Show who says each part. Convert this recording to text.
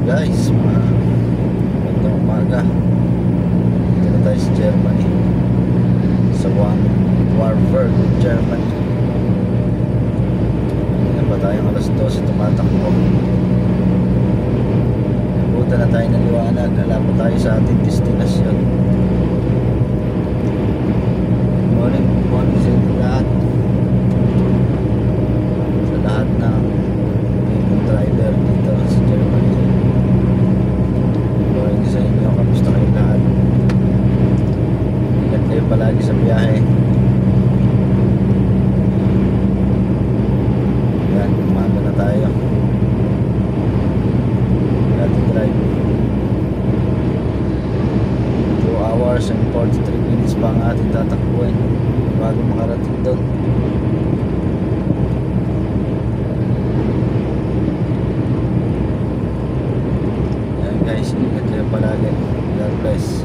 Speaker 1: guys, magandang umaga. Dito na tayo sa Germany, sa Warburg, Germany. Yan ba tayong alas 12 tumatakbo. Nabuta na tayo ng liwanag. Alam pa tayo sa ating destinasyon. Good morning sa inyo lahat, sa lahat ng driver dito sa Germany. Morning sa inyo, kamusta kayo lahat? Ingat kayo palagi sa biyahe. Yan, umaga na tayo. Ating drive 2 hours and 43 minutes pa ang ating tatakbuhin bago makarating doon. Yan guys, ingat kayo palagi. God bless.